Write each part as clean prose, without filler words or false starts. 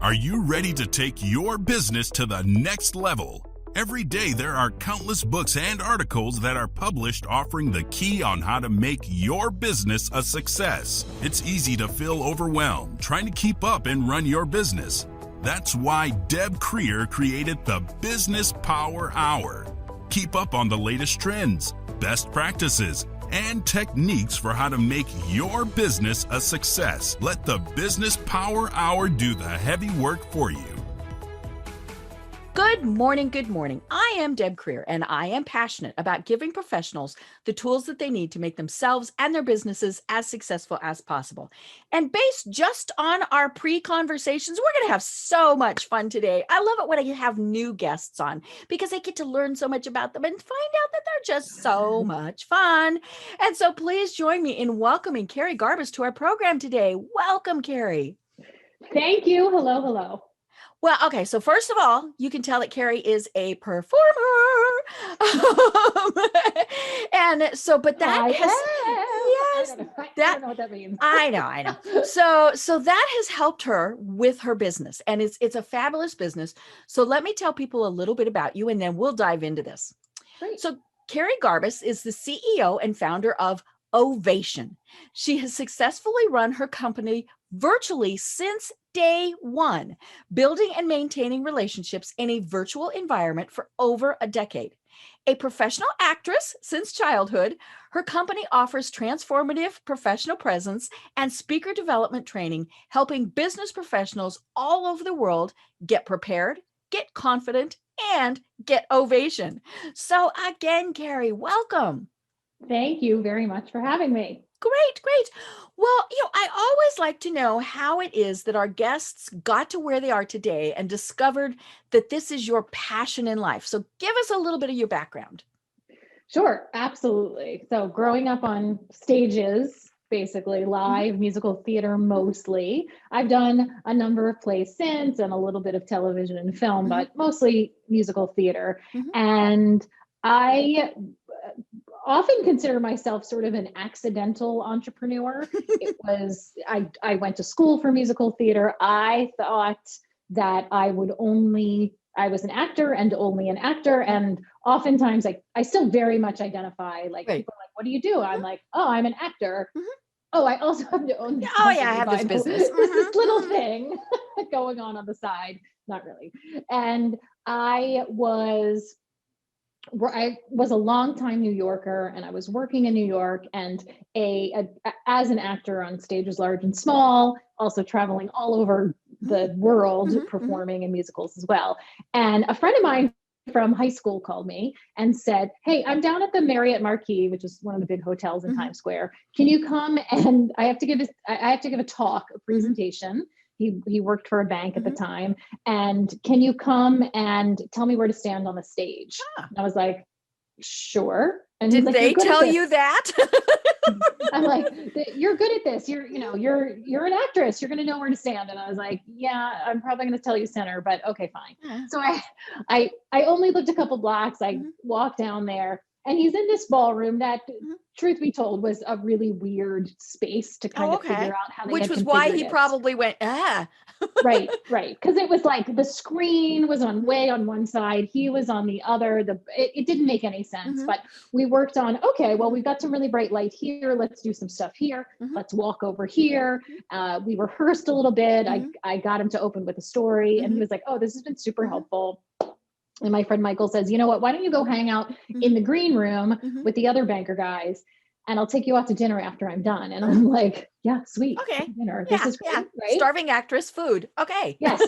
Are you ready to take your business to the next level? Every day there are countless books and articles that are published offering the key on how to make your business a success. It's easy to feel overwhelmed trying to keep up and run your business. That's why Deb Creer created the Business Power Hour. Keep up on the latest trends, best practices, and techniques for how to make your business a success. Let the Business Power Hour do the heavy work for you. Good morning, good morning. I am Deb Creer, and I am passionate about giving professionals the tools that they need to make themselves and their businesses as successful as possible. And based just on our pre-conversations, we're going to have so much fun today. I love it when I have new guests on because I get to learn so much about them and find out that they're just so much fun. And so please join me in welcoming Kerri Garbis to our program today. Welcome, Kerri. Thank you. Hello, hello. Well, okay. So first of all, you can tell that Kerri is a performer. And so, but that yes, that, I don't know what that means. I know. So that has helped her with her business, and it's a fabulous business. So let me tell people a little bit about you, and then we'll dive into this. Great. So Kerri Garbis is the CEO and founder of Ovation. She has successfully run her company virtually since day one, building and maintaining relationships in a virtual environment for over a decade. A professional actress since childhood, her company offers transformative professional presence and speaker development training, helping business professionals all over the world get prepared, get confident, and get ovation. So again, Kerri, welcome. Thank you very much for having me. Great. Well, I always like to know how it is that our guests got to where they are today and discovered that this is your passion in life. So give us a little bit of your background. Sure, absolutely. So growing up on stages, basically live musical theater mostly. I've done a number of plays since and a little bit of television and film, but mostly musical theater. And I often consider myself sort of an accidental entrepreneur. I went to school for musical theater. I thought that I was an actor and only an actor. And oftentimes I still very much identify, people are like, what do you do? I'm like, oh, I'm an actor. Oh, I also have to own this. Oh yeah, I have this business. This little thing going on the side. Not really. And I was a long-time New Yorker, and I was working in New York and as an actor on stages large and small, also traveling all over the world performing in musicals as well. And a friend of mine from high school called me and said, hey, I'm down at the Marriott Marquis, which is one of the big hotels in Times Square. Can you come? And I have to give a talk, a presentation. He worked for a bank at the time. And can you come and tell me where to stand on the stage? And I was like, sure. And did they tell you that? I'm like, you're good at this. You're an actress. You're going to know where to stand. And I was like, yeah, I'm probably going to tell you center, but okay, fine. So I only lived a couple blocks. I walked down there. And he's in this ballroom that, truth be told, was a really weird space to kind of figure out how they Which had was why he it. probably went, Right. Because it was like the screen was way on one side. He was on the other. It didn't make any sense. But we worked on, okay, well, we've got some really bright light here. Let's do some stuff here. Let's walk over here. We rehearsed a little bit. I got him to open with a story. And he was like, oh, this has been super helpful. And my friend Michael says, you know what, why don't you go hang out in the green room with the other banker guys, and I'll take you out to dinner after I'm done. And I'm like, yeah, sweet. Okay. Dinner. This is great, right? Starving actress food. Okay. Yes.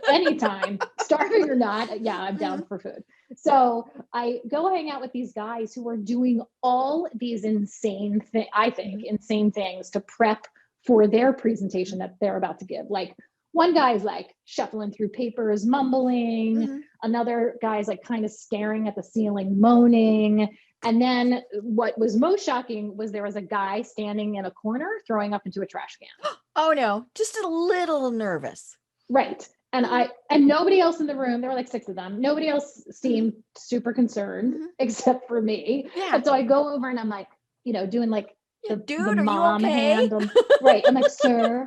Anytime. Starving or not. Yeah, I'm down for food. So I go hang out with these guys who are doing all these insane things to prep for their presentation that they're about to give. Like, one guy's like shuffling through papers, mumbling. Another guy's like kind of staring at the ceiling, moaning. And then what was most shocking was there was a guy standing in a corner throwing up into a trash can. Oh no, just a little nervous. Right. And nobody else in the room, there were like 6 of them. Nobody else seemed super concerned except for me. Yeah. And so I go over and I'm like, doing like the mom hand. Right. I'm like, sir.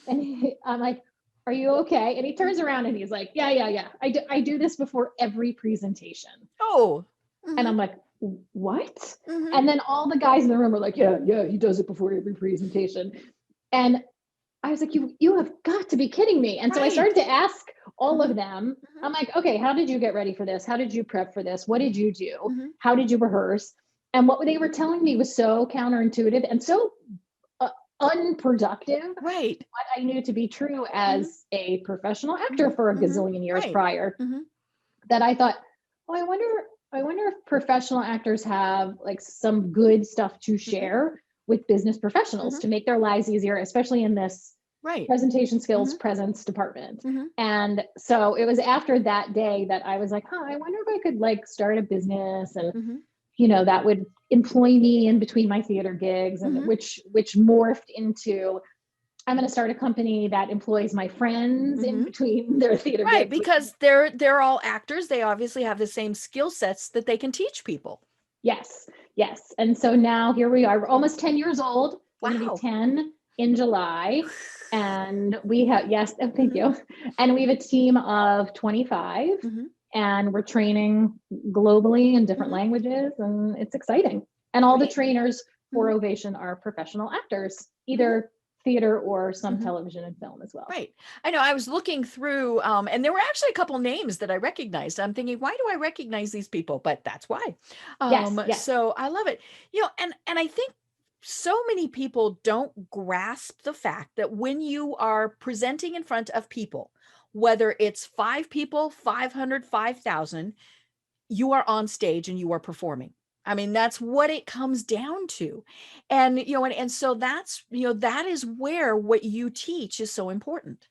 And I'm like, are you okay? And he turns around and he's like, yeah. I do this before every presentation. Oh. And I'm like, what? Mhm. And then all the guys in the room are like, yeah, he does it before every presentation. And I was like, you have got to be kidding me. And so I started to ask all of them, I'm like, okay, how did you get ready for this? How did you prep for this? What did you do? How did you rehearse? And what they were telling me was so counterintuitive and so unproductive. Right. What I knew to be true as a professional actor for a gazillion years prior, that I thought, oh, I wonder if professional actors have like some good stuff to share with business professionals to make their lives easier, especially in this presentation skills presence department. And so it was after that day that I was like, I wonder if I could like start a business and that would employ me in between my theater gigs, and which morphed into, I'm going to start a company that employs my friends in between their theater gigs. Right, because they're all actors. They obviously have the same skill sets that they can teach people. Yes. And so now here we are. We're almost 10 years old. We're going to be 10 in July. And we have, thank you. And we have a team of 25. And we're training globally in different languages, and it's exciting. And all the trainers for Ovation are professional actors, either theater or some television and film as well. Right. I know I was looking through, and there were actually a couple names that I recognized. I'm thinking, why do I recognize these people? But that's why. Yes. So I love it. And I think so many people don't grasp the fact that when you are presenting in front of people, whether it's 5 people, 500, 5,000, you are on stage and you are performing. I mean, that's what it comes down to. And, and so that's, that is where what you teach is so important.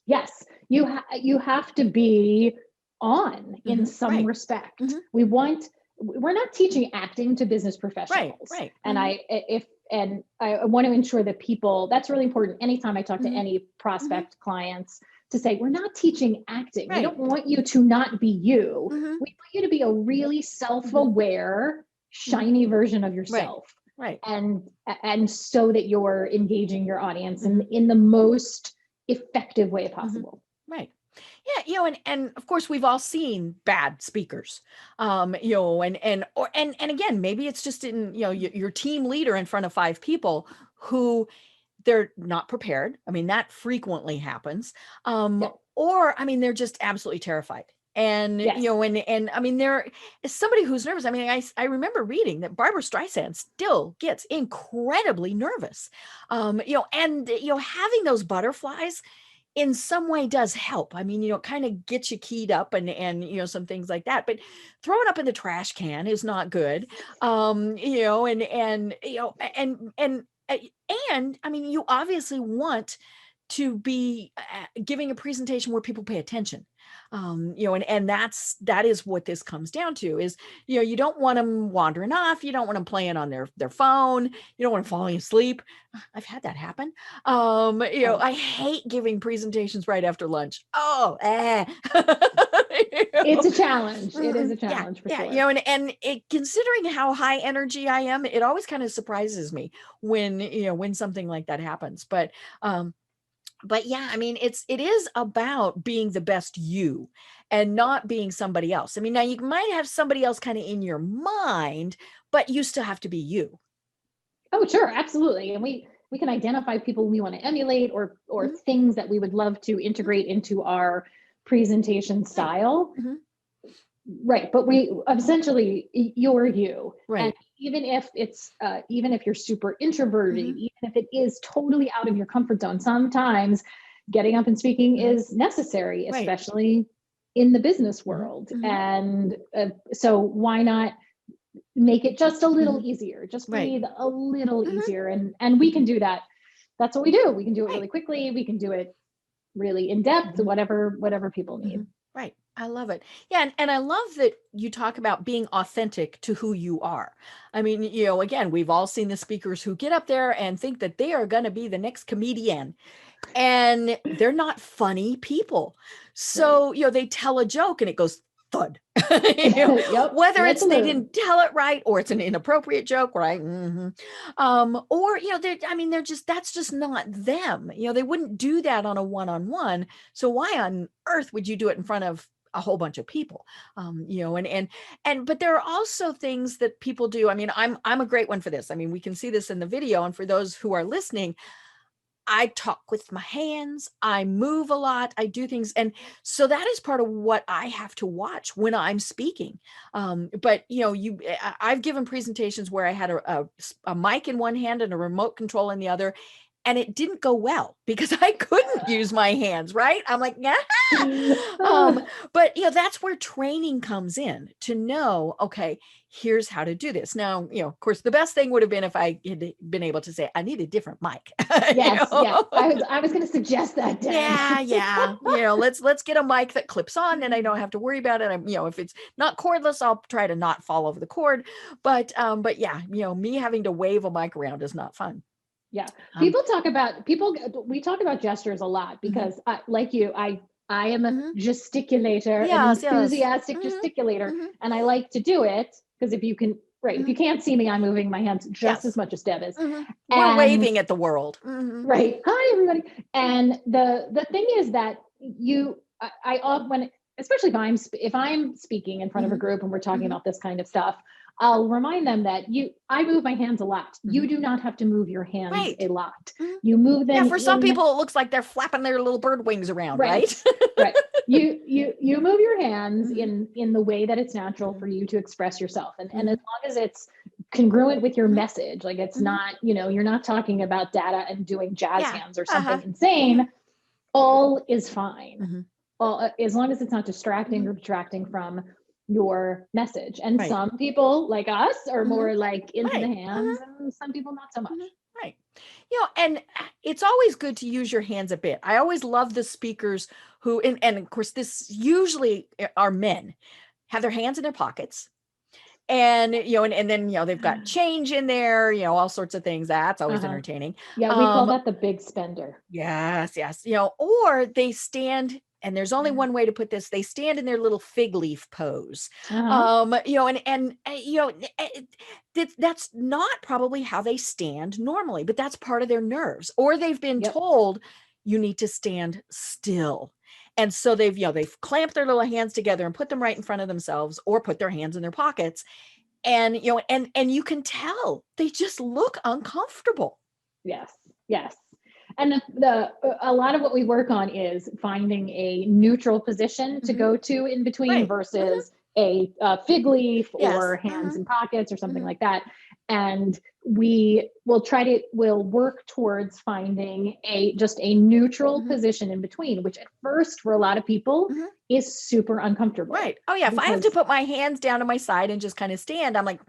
Yes. You have to be on in some respect. We're not teaching acting to business professionals. Right. And I want to ensure that people, that's really important. Anytime I talk to any prospect clients, to say, we're not teaching acting. We don't want you to not be you. We want you to be a really self-aware, shiny version of yourself. Right. And so that you're engaging your audience in the most effective way possible. Right. Yeah, and of course we've all seen bad speakers. And again, maybe it's just in, your team leader in front of 5 people who they're not prepared. I mean, that frequently happens. Or, I mean, they're just absolutely terrified. And, and I mean, there is somebody who's nervous. I mean, I remember reading that Barbara Streisand still gets incredibly nervous. And, having those butterflies in some way does help. I mean, kind of gets you keyed up and, some things like that, but throwing up in the trash can is not good. And I mean, you obviously want to be giving a presentation where people pay attention. And that is what this comes down to is, you don't want them wandering off. You don't want them playing on their phone. You don't want them falling asleep. I've had that happen. I hate giving presentations right after lunch. It's a challenge. It is a challenge for sure. And considering how high energy I am, it always kind of surprises me when something like that happens. But yeah, I mean, it is about being the best you and not being somebody else. I mean, now you might have somebody else kind of in your mind, but you still have to be you. Oh, sure. Absolutely. And we can identify people we want to emulate or things that we would love to integrate into our presentation style. Right. But we essentially, you're you. Right. And even if you're super introverted, even if it is totally out of your comfort zone, sometimes getting up and speaking is necessary, especially in the business world. And so why not make it just a little easier, just breathe a little easier. And we can do that. That's what we do. We can do it really quickly. We can do it really in depth, whatever people need. Right. I love it. Yeah. And I love that you talk about being authentic to who you are. I mean, again, we've all seen the speakers who get up there and think that they are going to be the next comedian, and they're not funny people. So, they tell a joke and it goes thud. Yep, Whether let's it's they learn. didn't tell it right or it's an inappropriate joke, right? Or they're just that's just not them. They wouldn't do that on a one-on-one. So why on earth would you do it in front of a whole bunch of people? But there are also things that people do. I mean, I'm a great one for this. I mean, we can see this in the video, and for those who are listening, I talk with my hands, I move a lot, I do things. And so that is part of what I have to watch when I'm speaking. I've given presentations where I had a mic in one hand and a remote control in the other. And it didn't go well because I couldn't use my hands, right? I'm like, yeah. But that's where training comes in to know, okay, here's how to do this. Now, of course, the best thing would have been if I had been able to say, I need a different mic. Yes, yeah. I was going to suggest that, Dan. Yeah. Let's get a mic that clips on and I don't have to worry about it. If it's not cordless, I'll try to not fall over the cord. But yeah, me having to wave a mic around is not fun. Yeah. We talk about gestures a lot because like you, I am a gesticulator, an enthusiastic gesticulator, and I like to do it because if you can't see me, I'm moving my hands just as much as Deb is. We're waving at the world. Right. Hi, everybody. And the thing is that especially if I'm speaking in front of a group and we're talking about this kind of stuff, I'll remind them that I move my hands a lot. You do not have to move your hands a lot. You move them. Yeah, for some people, it looks like they're flapping their little bird wings around, right? Right. You move your hands in the way that it's natural for you to express yourself. And as long as it's congruent with your message, like it's not, you're not talking about data and doing jazz hands or something insane, all is fine. As long as it's not distracting or detracting from your message. And some people like us are more like into the hands and some people not so much. Right. And it's always good to use your hands a bit. I always love the speakers who, and of course, this usually are men, have their hands in their pockets. And, and then, they've got change in there, all sorts of things. That's always entertaining. Yeah. We call that the big spender. Yes. Or they stand. And there's only one way to put this. They stand in their little fig leaf pose. That's not probably how they stand normally, but that's part of their nerves. Or they've been told you need to stand still. And so they've clamped their little hands together and put them right in front of themselves or put their hands in their pockets. And, and you can tell they just look uncomfortable. Yes. And a lot of what we work on is finding a neutral position to go to in between versus a fig leaf or hands in pockets or something like that. And we'll work towards finding just a neutral position in between, which at first for a lot of people is super uncomfortable. Right. Oh yeah. If I have to put my hands down to my side and just kind of stand, I'm like,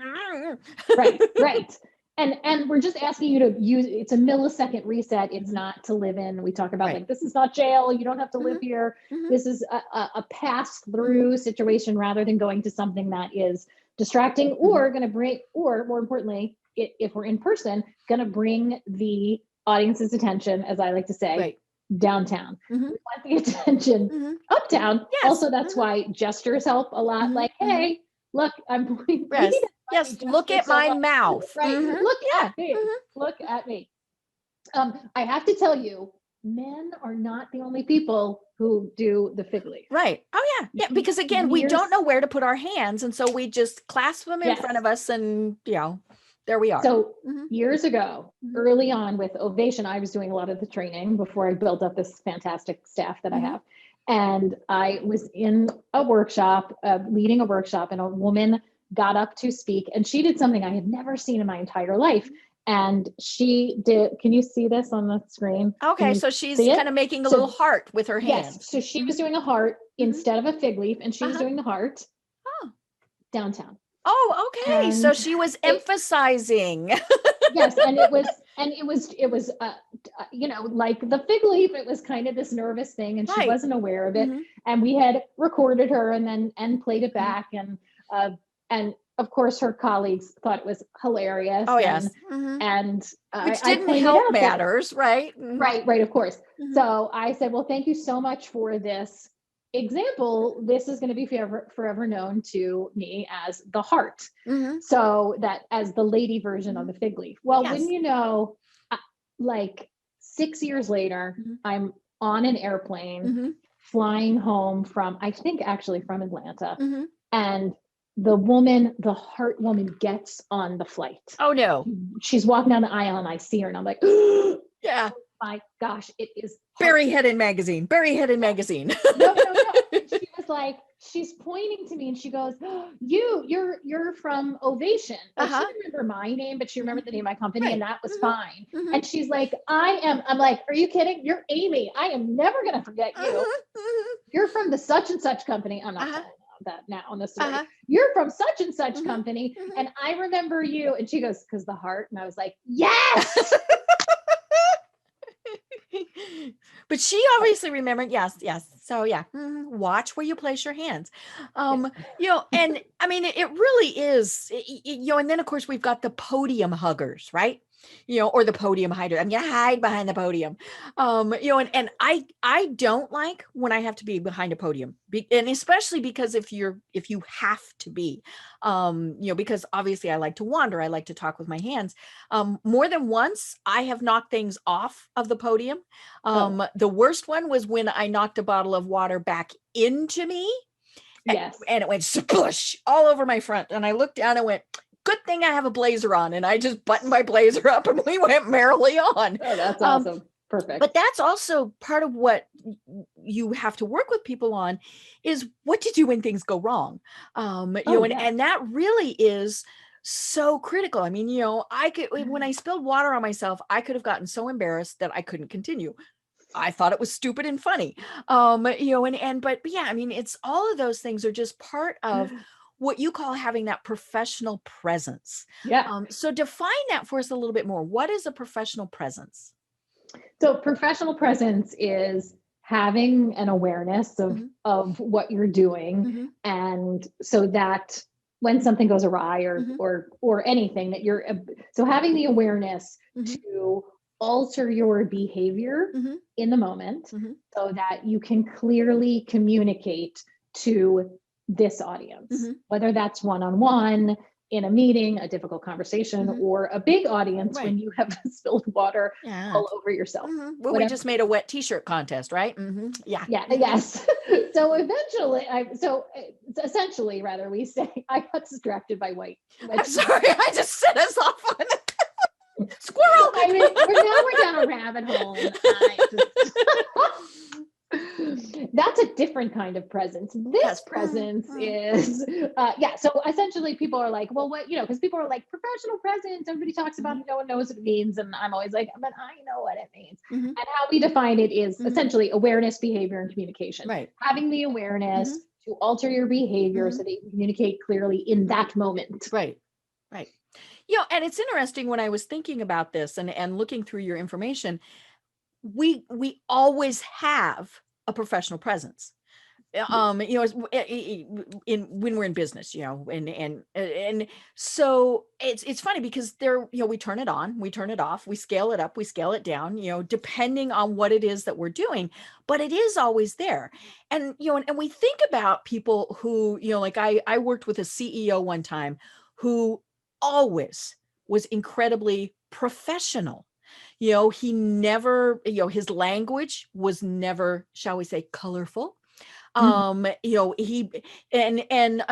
right. And we're just asking you to use, it's a millisecond reset. It's not to live in. We talk about like, this is not jail. You don't have to live here. This is a pass through situation rather than going to something that is distracting or going to bring, or more importantly, if we're in person, going to bring the audience's attention, as I like to say, downtown. We want the attention uptown. Yes. Also, that's why gestures help a lot. Like, hey, look, I'm pointing. Yes, look at my mouth. Right. Look at me. Look at me. I have to tell you, men are not the only people who do the fig leaf. Right. Oh yeah. Yeah. Because again, we don't know where to put our hands. And so we just clasp them in front of us and, there we are. So years ago, early on with Ovation, I was doing a lot of the training before I built up this fantastic staff that I have. And I was in a workshop, leading a workshop, and a woman got up to speak, and she did something I had never seen in my entire life. And she did, can you see this on the screen? Okay, so she's kind of making a little heart with her hands. Yes, so she was doing a heart instead of a fig leaf, and she was doing the heart downtown. Oh, okay. And so she was emphasizing. Yes, and it was like the fig leaf, it was kind of this nervous thing, and she wasn't aware of it. And we had recorded her and played it back, and of course her colleagues thought it was hilarious. Oh yes, and which didn't help matters, right? Right, of course. So I said, well, thank you so much for this example, this is going to be forever known to me as the heart. Mhm. So that as the lady version of the fig leaf. Well, Yes. wouldn't you know, like 6 years later, Mhm. I'm on an airplane Mhm. flying home from, I think actually from Atlanta. Mhm. And the heart woman gets on the flight. Oh no. She's walking down the aisle and I see her and I'm like, Yeah. my gosh, it is Barry Headed magazine. Barry Headed magazine. no. And she was like, she's pointing to me and she goes, you're from Ovation. Like she didn't remember my name, but she remembered the name of my company, Right. and that was Mhm. fine. Mhm. And she's like, I'm like, are you kidding? You're Amy. I am never gonna forget you. Mhm. You're from the such and such company. I'm not Uh-huh. telling that now in the story. Uh-huh. You're from such and such Mhm. company, Mhm. and I remember you. And she goes, because the heart. And I was like, yes. But she obviously remembered. Yes, yes. So yeah, watch where you place your hands. And I mean, it really is, and then of course we've got the podium huggers, right? Or the podium hider. I'm gonna hide behind the podium. And I don't like when I have to be behind a podium, and especially because if you have to be, because obviously I like to wander, I like to talk with my hands. More than once, I have knocked things off of the podium. The worst one was when I knocked a bottle of water back into me. Yes. And it went spush all over my front. And I looked down and went, good thing I have a blazer on. And I just buttoned my blazer up and we went merrily on. Oh, that's awesome. Perfect. But that's also part of what you have to work with people on is what to do when things go wrong. And that really is so critical. I mean, when I spilled water on myself, I could have gotten so embarrassed that I couldn't continue. I thought it was stupid and funny. But yeah, I mean, it's all of those things are just part of what you call having that professional presence. Yeah. So define that for us a little bit more. What is a professional presence? So professional presence is having an awareness of what you're doing, and so that when something goes awry or anything that you're so having the awareness to alter your behavior in the moment so that you can clearly communicate to this audience, whether that's one-on-one, in a meeting, a difficult conversation, or a big audience when you have spilled water all over yourself. Well, we just made a wet t-shirt contest, right? Yeah. Yes. So essentially, rather, we say, I got distracted by white. I'm sorry, I just set us off on squirrel. I mean, we're down a rabbit hole. That's a different kind of presence. This presence is, So essentially, people are like, well, what, because people are like, professional presence. Everybody talks about it. No one knows what it means. And I'm always like, but I know what it means. And how we define it is essentially awareness, behavior, and communication. Right. Having the awareness to alter your behavior so that you can communicate clearly in that moment. Right. Right. And it's interesting when I was thinking about this and looking through your information, we always have a professional presence. When we're in business, and so it's funny because we turn it on, we turn it off, we scale it up, we scale it down, depending on what it is that we're doing, but it is always there. And we think about people who, like I worked with a CEO one time who always was incredibly professional. He never, his language was never, shall we say, colorful. He I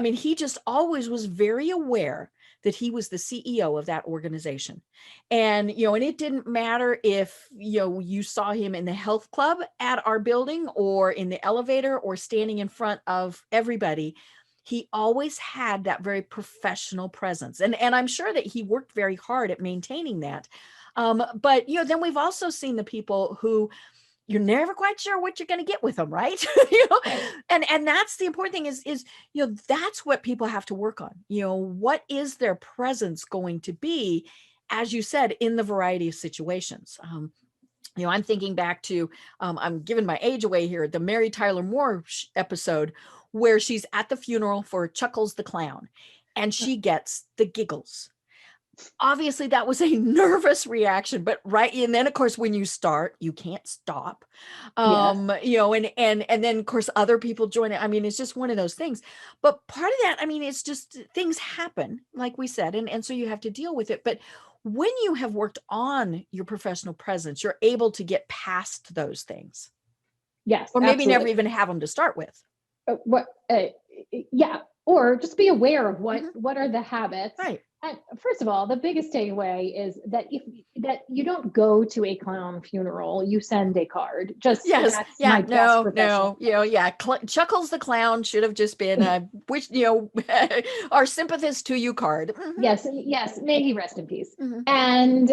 mean, he just always was very aware that he was the CEO of that organization. And it didn't matter if you saw him in the health club at our building or in the elevator or standing in front of everybody. He always had that very professional presence. And I'm sure that he worked very hard at maintaining that. But then we've also seen the people who you're never quite sure what you're going to get with them, right? And that's the important thing is that's what people have to work on. What is their presence going to be, as you said, in the variety of situations? I'm thinking back to, I'm giving my age away here, the Mary Tyler Moore episode where she's at the funeral for Chuckles the Clown and she gets the giggles. obviously that was a nervous reaction, but right. And then of course, when you start, you can't stop. Yes. And then of course other people join it. I mean, it's just one of those things. But part of that, I mean, it's just things happen, like we said, and so you have to deal with it. But when you have worked on your professional presence, you're able to get past those things. Yes, Or maybe never absolutely. even have them to start with. Yeah, or just be aware of what Mhm. what are the habits. Right. And first of all, the biggest takeaway is that if that you don't go to a clown funeral, you send a card. Just Yes. that's Yeah. my best No, professional. yeah. Chuckles the clown should have just been which, our sympathies to you card. Yes, yes, may he rest in peace. Mhm. And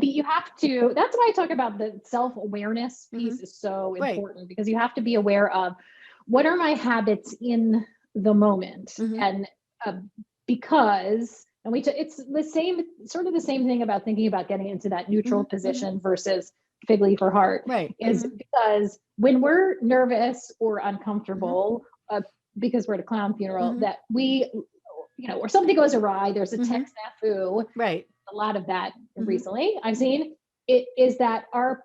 you have to, that's why I talk about the self-awareness piece is so Right. important, because you have to be aware of what are my habits in the moment. Mhm. And because, and it's the same, sort of the same thing about thinking about getting into that neutral position versus fig leaf or heart, Right. is because when we're nervous or Mhm. uncomfortable, because we're at a clown funeral, Mhm. that we, or something goes awry, there's a tech Mhm. snafu, Right. a lot of that Mhm. recently I've seen, it is that our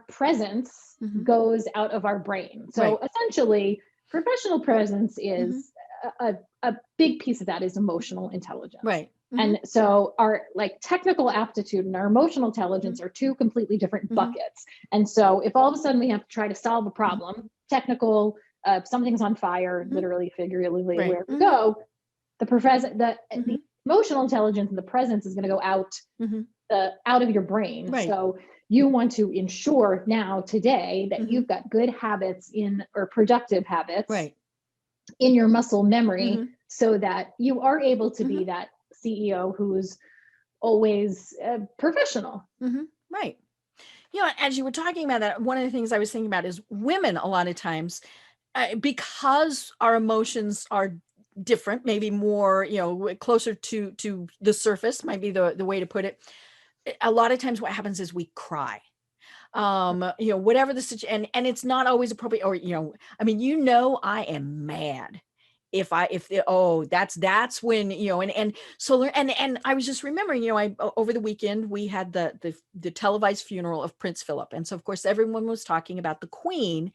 presence Mhm. goes out of our brain. So Right. essentially, professional presence Mhm. is a big piece of that is emotional intelligence. Right. Mhm. And so our like technical aptitude and our emotional Mhm. intelligence are two completely different Mhm. buckets. And so if all of a sudden we have to try to solve a Mhm. problem, technical, something's on fire, Mhm. literally, figuratively, Right. where we go, the Mhm. emotional intelligence and the presence is going to go Mhm. out of your brain. Right. So you want to ensure now today that Mhm. you've got good habits in, or productive habits Right. in your muscle memory, Mhm. so that you are able to Mhm. be that CEO who's always professional. Right. As you were talking about that, one of the things I was thinking about is women a lot of times, because our emotions are different, maybe more, closer to the surface might be the way to put it. A lot of times what happens is we cry. Whatever the situation, and it's not always appropriate, or I mean, I am mad that's when, and so, and I was just remembering, over the weekend we had the televised funeral of Prince Philip, and so of course everyone was talking about the Queen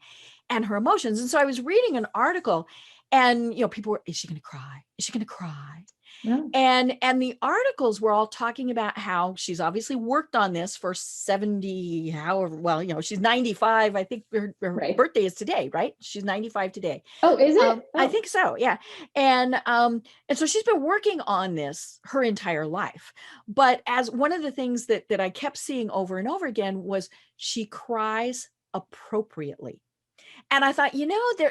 and her emotions, and so I was reading an article, and people were, is she going to cry, is she going to cry? Yeah. And the articles were all talking about how she's obviously worked on this for 70, however, well, she's 95. I think her Right. birthday is today, right? She's 95 today. Oh, is it? I Oh. think so, yeah. And so she's been working on this her entire life. But as one of the things that I kept seeing over and over again was she cries appropriately. And I thought,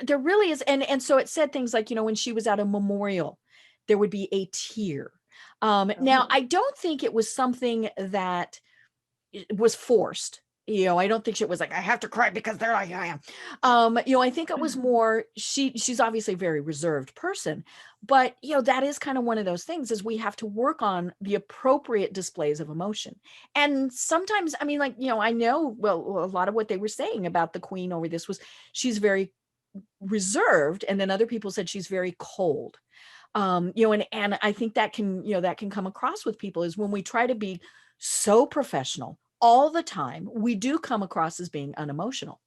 there really is, and so it said things like, when she was at a memorial, there would be a tear. Now Oh. I don't think it was something that was forced. I don't think she was like, I have to cry because they're like I am. I think it was more, she's obviously a very reserved person, but that is kind of one of those things, is we have to work on the appropriate displays of emotion. And sometimes, I mean, like, I know, well, a lot of what they were saying about the Queen over this was she's very reserved, and then other people said she's very cold. And I think that can come across with people, is when we try to be so professional all the time, we do come across as being unemotional.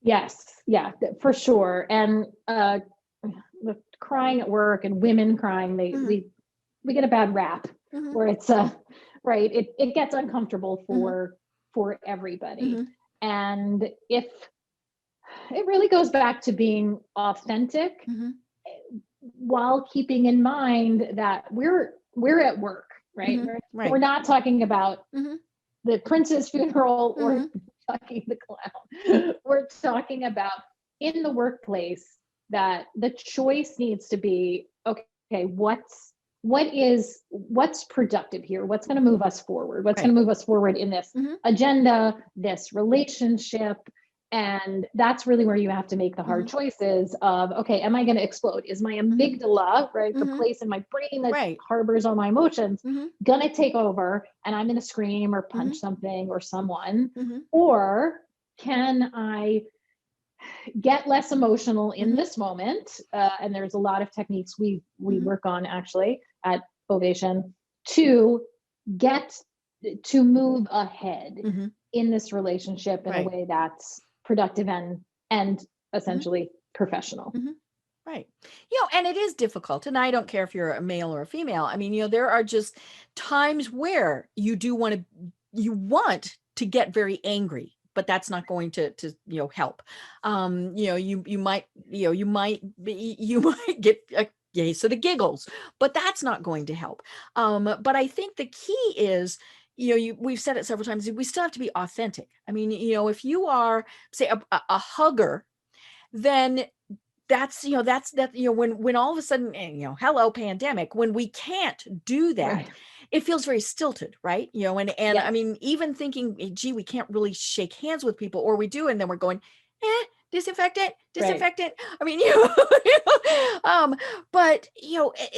Yes, yeah, for sure. And the crying at work and women crying, Mhm. we get a bad rap, Mhm. where it's right, it gets uncomfortable Mhm. for everybody. Mhm. And if it really goes back to being authentic, Mhm. while keeping in mind that we're at work, right? Mhm. We're Right. not talking about Mhm. the prince's funeral or Mhm. talking the clown. We're talking about in the workplace, that the choice needs to be, okay, what's productive here? What's going to move us forward? What's going Right. to move us forward in this Mhm. agenda, this relationship? And that's really where you have to make the hard Mhm. choices of, okay, am I going to explode? Is my Mhm. amygdala, right, the Mhm. place in my brain that Right. harbors all my emotions, Mhm. gonna take over, and I'm gonna scream or punch Mhm. something or someone? Mhm. Or can I get less emotional in Mhm. this moment? And there's a lot of techniques we Mhm. work on actually at Ovation to get to move ahead Mm-hmm. in this relationship in Right. a way that's productive and essentially professional. Mm-hmm. Right. And it is difficult. And I don't care if you're a male or a female. I mean, there are just times where you want to get very angry, but that's not going to help. You might get a case of the giggles, but that's not going to help. But I think the key is, we've said it several times, we still have to be authentic. I mean, if you are, say, a hugger, then when all of a sudden, hello pandemic, when we can't do that, Right. it feels very stilted, right? And Yes. I mean, even thinking, gee, we can't really shake hands with people, or we do, and then we're going, disinfectant. Right. I mean, but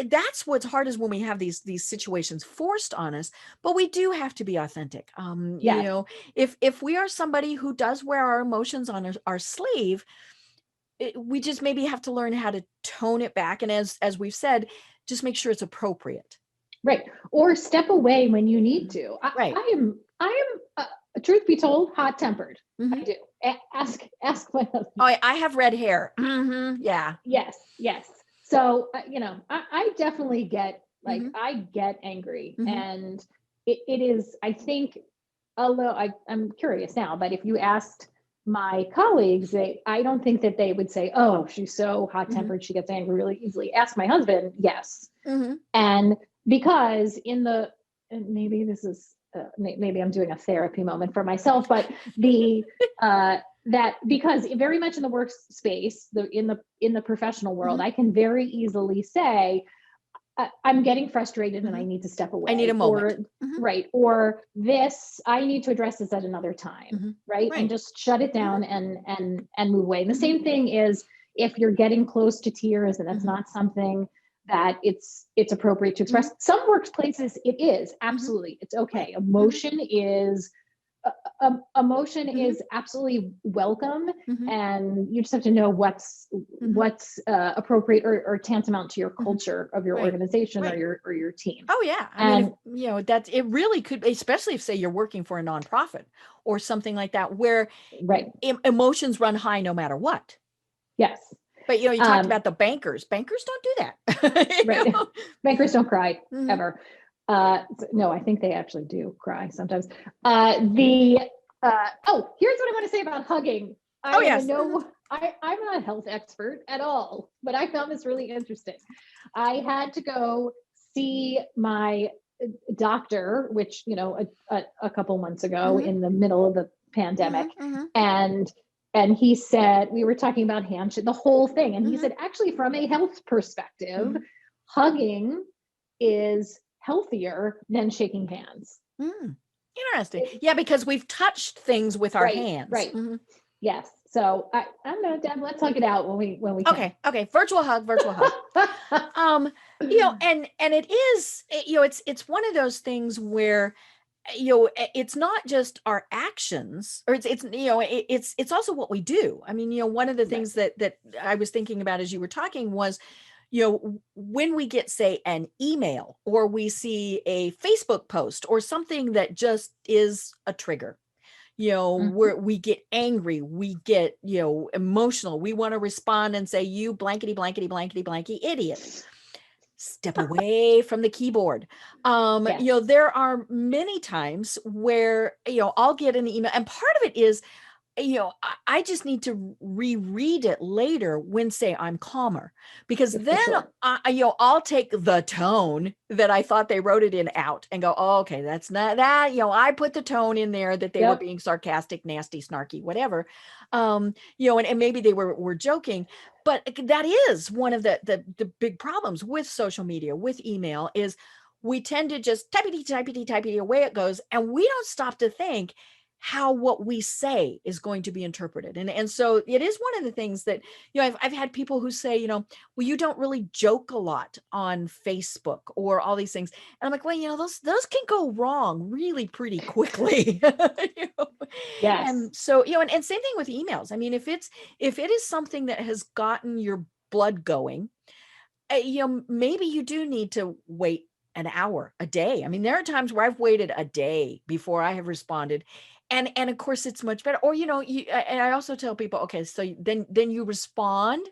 that's what's hard, is when we have these situations forced on us. But we do have to be authentic. Yes. If we are somebody who does wear our emotions on our sleeve, we just maybe have to learn how to tone it back. And as we've said, just make sure it's appropriate. Right. Or step away when you need to. Right. I am, truth be told, hot tempered. Mm-hmm. I do. Ask my husband. Oh, I have red hair. Mm-hmm. Yeah. Yes. So, I definitely get, like, I get angry, and it is, I think, although I'm curious now, but if you asked my colleagues, I don't think that they would say, oh, she's so hot tempered, she gets angry really easily. Ask my husband. Yes. And because maybe this is, maybe I'm doing a therapy moment for myself, but that because very much in the workspace, in the professional world, I can very easily say, I'm getting frustrated and I need to step away. I need a moment. Right. Or this, I need to address this at another time. Right. And just shut it down and move away. And the same thing is if you're getting close to tears and that's not something that it's appropriate to express. Some workplaces, it is absolutely, it's okay. Emotion is absolutely welcome, and you just have to know what's appropriate or tantamount to your culture of your organization or your team. Oh yeah, I mean, that's, it really could, especially if, say, you're working for a nonprofit or something like that, where emotions run high no matter what. Yes. But you talked about the bankers. Bankers don't do that. Right. Bankers don't cry ever. No, I think they actually do cry sometimes. Here's what I want to say about hugging. I'm not a health expert at all, but I found this really interesting. I had to go see my doctor, which, a couple months ago in the middle of the pandemic. And he said, we were talking about handshake, the whole thing. And he said, actually, from a health perspective, hugging is healthier than shaking hands. Interesting. Yeah, because we've touched things with our hands. Right. Yes. So I don't know, Deb, let's hug it out when we can. Okay. Virtual hug. And it is, it's one of those things where, it's not just our actions, or it's also what we do. I mean, one of the things that I was thinking about as you were talking was, when we get, say, an email, or we see a Facebook post or something that just is a trigger, where we get angry, we get, emotional, we want to respond and say, you blankety, blankety, blankety, blanky idiot. Step away from the keyboard. There are many times where, I'll get an email, and part of it is, I just need to reread it later when, say, I'm calmer, because then I'll take the tone that I thought they wrote it in out and go, oh, okay, that's not that, I put the tone in there that they were being sarcastic, nasty, snarky, whatever. And maybe they were joking, but that is one of the big problems with social media, with email, is we tend to just typey away it goes. And we don't stop to think how what we say is going to be interpreted. And so it is one of the things that, I've had people who say, well, you don't really joke a lot on Facebook or all these things. And I'm like, well, those can go wrong really pretty quickly. Yes. And so, and same thing with emails. I mean, if it is something that has gotten your blood going, maybe you do need to wait an hour, a day. I mean, there are times where I've waited a day before I have responded. And of course it's much better. Or, and I also tell people, okay, so then you respond,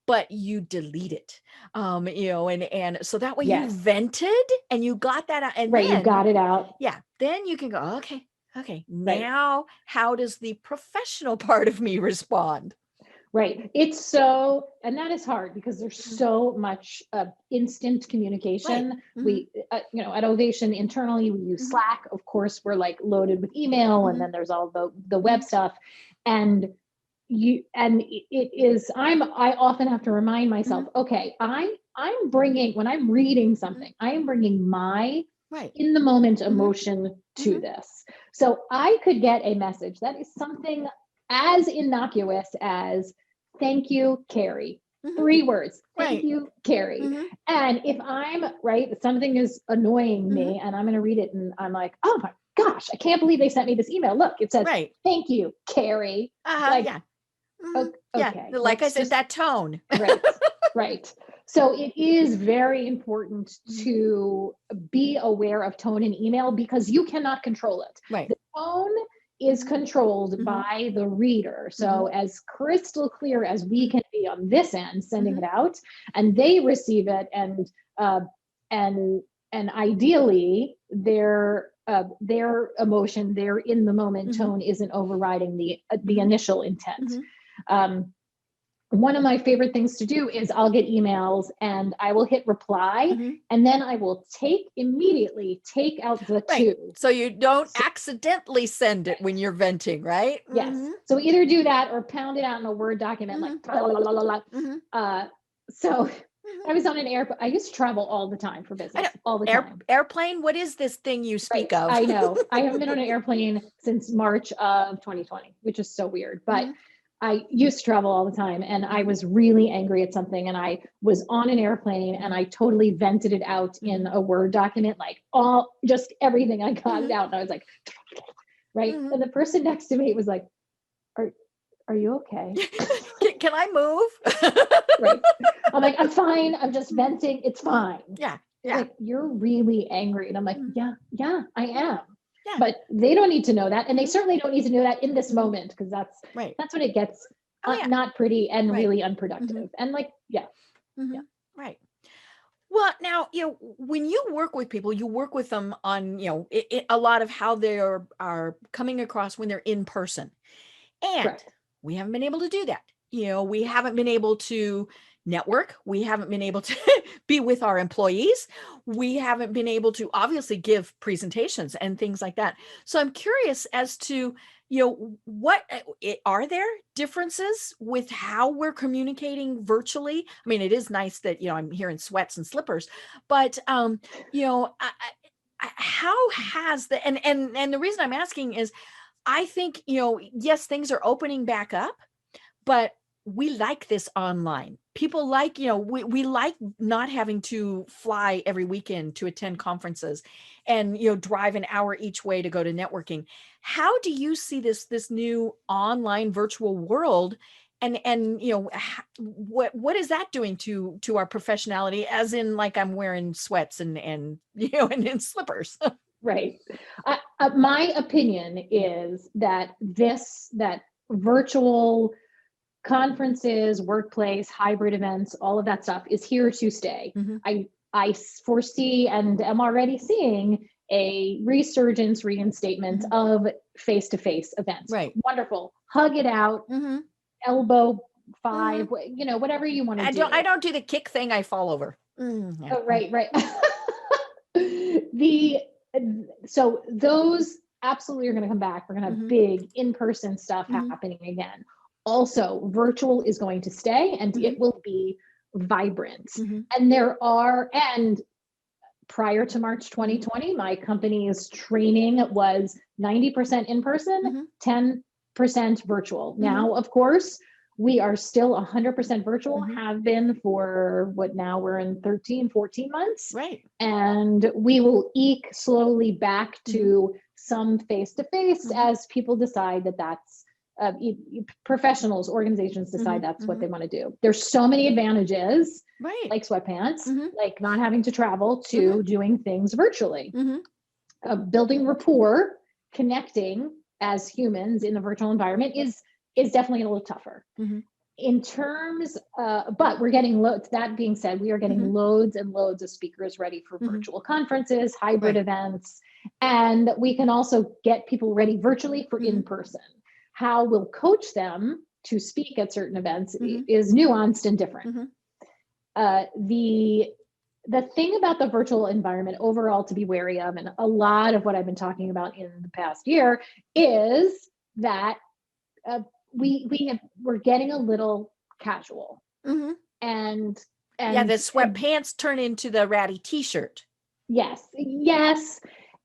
but you delete it. And so that way you Yes. vented and you got that out. And Right. You got it out. yeah, then you can go, okay, Right. now how does the professional part of me respond? Right. It's so, and that is hard because there's so much instant communication. Right. We, at Ovation internally, we use Slack. Of course, we're like loaded with email, and then there's all the web stuff. And it is, I often have to remind myself, okay, I'm bringing, when I'm reading something, I am bringing my in the moment emotion to this. So I could get a message that is something as innocuous as "Thank you, Kerri." 3 words. Thank you, Kerri. And if I'm something is annoying me and I'm going to read it and I'm like, oh my gosh, I can't believe they sent me this email. Look, it says, "Thank you, Kerri." Yeah. Okay. Like I said, that tone. Right. So it is very important to be aware of tone in email because you cannot control it. Right. The tone is controlled by the reader. So as crystal clear as we can be on this end, sending it out, and they receive it, and ideally their emotion, their in the moment tone isn't overriding the initial intent. One of my favorite things to do is I'll get emails and I will hit reply and then I will immediately take out the to. So you don't accidentally send it when you're venting, right? Yes. So either do that or pound it out in a Word document like blah, blah, blah, blah. So I was on an airplane. I used to travel all the time for business, all the time. Airplane, what is this thing you speak of? I know. I haven't been on an airplane since March of 2020, which is so weird. But I used to travel all the time and I was really angry at something and I was on an airplane and I totally vented it out in a Word document, like just everything. I got it out and I was like, And the person next to me was like, are you okay? Can I move? I'm like, I'm fine. I'm just venting. It's fine. Yeah. Like, you're really angry. And I'm like, yeah, I am. Yeah. But they don't need to know that. And they certainly don't need to know that in this moment, because that's when it gets not pretty and really unproductive. And like, Right. Well, now, when you work with people, you work with them on, a lot of how they are coming across when they're in person. And we haven't been able to do that. We haven't been able to network. We haven't been able to be with our employees. We haven't been able to obviously give presentations and things like that. So I'm curious as to, what are there differences with how we're communicating virtually? I mean, it is nice that, I'm here in sweats and slippers, but, how has and the reason I'm asking is I think, yes, things are opening back up, but we like this online. People like, we like not having to fly every weekend to attend conferences and, drive an hour each way to go to networking. How do you see this new online virtual world? And what is that doing to our professionality, as in like I'm wearing sweats and and in slippers? Right. My opinion is that that virtual conferences, workplace, hybrid events, all of that stuff is here to stay. I foresee and am already seeing a resurgence, reinstatement of face-to-face events. Right. Wonderful. Hug it out, elbow 5, whatever you want to do. I don't do the kick thing. I fall over. Oh, right. So those absolutely are going to come back. We're going to have big in-person stuff happening again. Also, virtual is going to stay and it will be vibrant. And prior to March 2020, my company's training was 90% in person, 10% virtual. Now, of course, we are still 100% virtual, have been for now we're in 13, 14 months. Right. And we will eke slowly back to some face-to-face as people decide that that's professionals, organizations decide that's what they want to do. There's so many advantages, Right. like sweatpants, like not having to travel, to doing things virtually, building rapport, connecting as humans in the virtual environment is definitely a little tougher. In terms, but we're getting loads. That being said, we are getting loads and loads of speakers ready for virtual conferences, hybrid events, and we can also get people ready virtually for in person. How we'll coach them to speak at certain events is nuanced and different. The thing about the virtual environment overall to be wary of, and a lot of what I've been talking about in the past year, is that we're getting a little casual, and yeah, the sweatpants turn into the ratty t-shirt. Yes,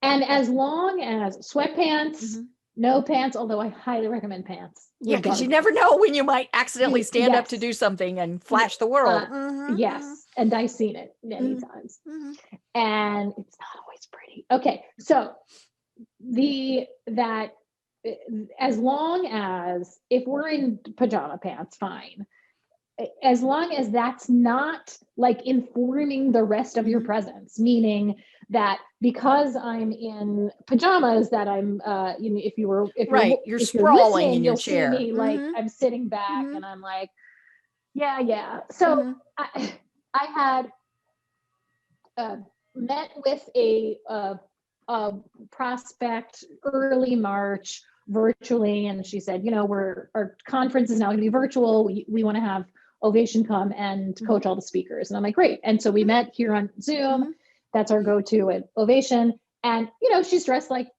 and as long as sweatpants, no pants, although I highly recommend pants. Yeah, because you never know when you might accidentally stand up to do something and flash the world. Yes, and I've seen it many times, and it's not always pretty. Okay, so as long as, if we're in pajama pants, fine. As long as that's not like informing the rest of your presence, meaning that because I'm in pajamas, that I'm, if you're sprawling in your you'll chair. See me like I'm sitting back and I'm like, yeah. So I had met with a prospect early March virtually, and she said, our conference is now going to be virtual. We want to have Ovation come and coach all the speakers. And I'm like, great. And so we met here on Zoom. That's our go-to at Ovation. And, she's dressed like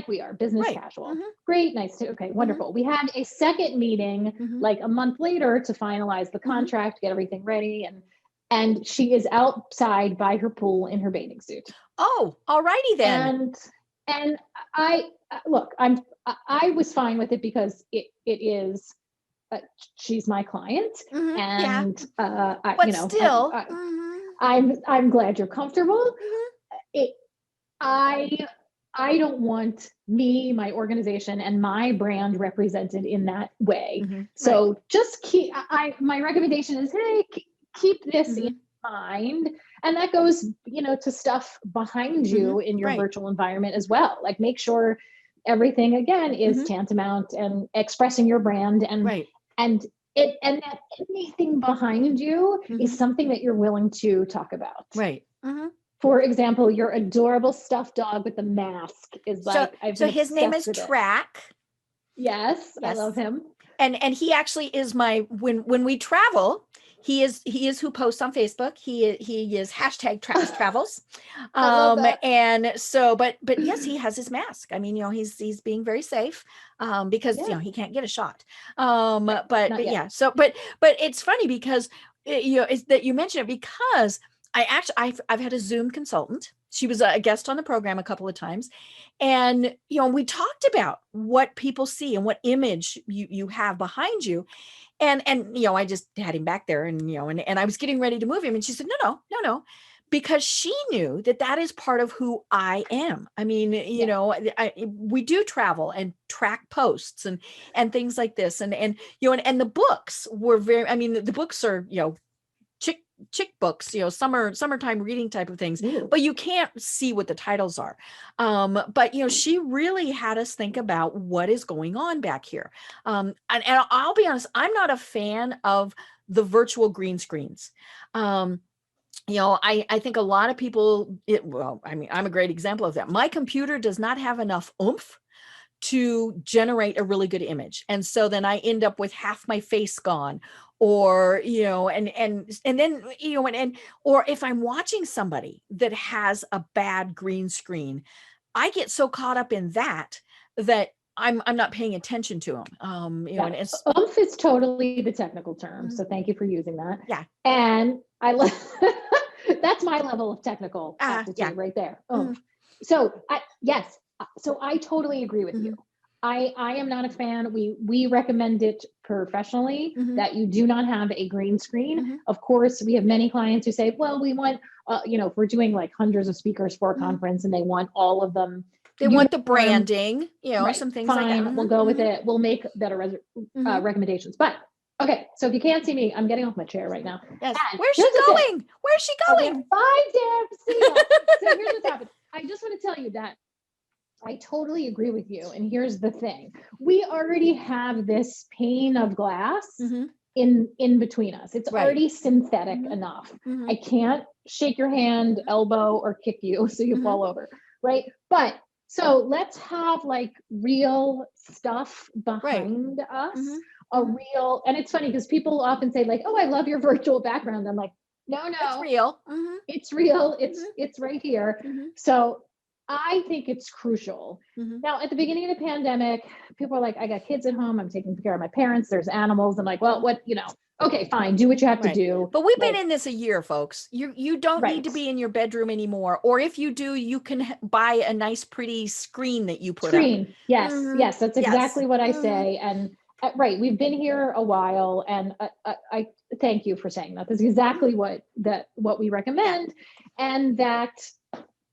we are, business casual. Great. Nice. Okay. Wonderful. We had a second meeting like a month later to finalize the contract, get everything ready. And she is outside by her pool in her bathing suit. Oh, alrighty then. And I was fine with it because it is, she's my client, and I'm glad you're comfortable. I don't want me, my organization, and my brand represented in that way. So just my recommendation is, hey, keep this in mind. And that goes, to stuff behind you in your virtual environment as well. Like, make sure everything again is tantamount and expressing your brand, and that anything behind you is something that you're willing to talk about. For example, your adorable stuffed dog with the mask is like, so his name is Track. Yes, I love him. And he actually is when we travel, he is who posts on Facebook. He is hashtag Travis Travels. And so, but yes, he has his mask. I mean, he's being very safe, because, he can't get a shot. But yeah, so, but it's funny because, is that you mentioned it, because I've had a Zoom consultant. She was a guest on the program a couple of times. And, we talked about what people see and what image you have behind you. And, I just had him back there and I was getting ready to move him. And she said, no, because she knew that is part of who I am. I mean, we do travel and track posts and things like this. And the books were the books are, chick books, summertime reading type of things. Ooh. But you can't see what the titles are. But she really had us think about what is going on back here. And I'll be honest, I'm not a fan of the virtual green screens. I think a lot of people, I'm a great example of that. My computer does not have enough oomph to generate a really good image. And so then I end up with half my face gone, or, and then, or if I'm watching somebody that has a bad green screen, I get so caught up in that I'm not paying attention to them. And oomph is totally the technical term. So thank you for using that. Yeah. And I love, that's my level of technical aptitude right there. Oomph. So yes. So I totally agree with you. I am not a fan. We recommend it professionally that you do not have a green screen. Of course, we have many clients who say, well, we want, if we're doing like hundreds of speakers for a conference and they want all of them They want the uniform, branding, right, some things like fine, that. we'll go with it. We'll make better recommendations. But okay, so if you can't see me, I'm getting off my chair right now. Yes. And Where's she here's the thing. going? Where's she Oh, we have going? 5 Deb. See ya. So here's what's happened. I just want to tell you that I totally agree with you. And here's the thing. We already have this pane of glass in between us. It's Right. already synthetic enough. I can't shake your hand, elbow, or kick you so you fall over, right? But so let's have like real stuff behind us, a real, and it's funny because people often say like, oh, I love your virtual background. I'm like, no, It's real. it's real. It's right here. So I think it's crucial. Now, at the beginning of the pandemic, people are like, I got kids at home. I'm taking care of my parents. There's animals. I'm like, well, what, okay, fine. Do what you have to do. But we've been in this a year, folks. You don't need to be in your bedroom anymore. Or if you do, you can buy a nice, pretty screen that you put up. Yes. Yes. That's exactly what I say. And right. We've been here a while, and I thank you for saying that. That's exactly what we recommend. And that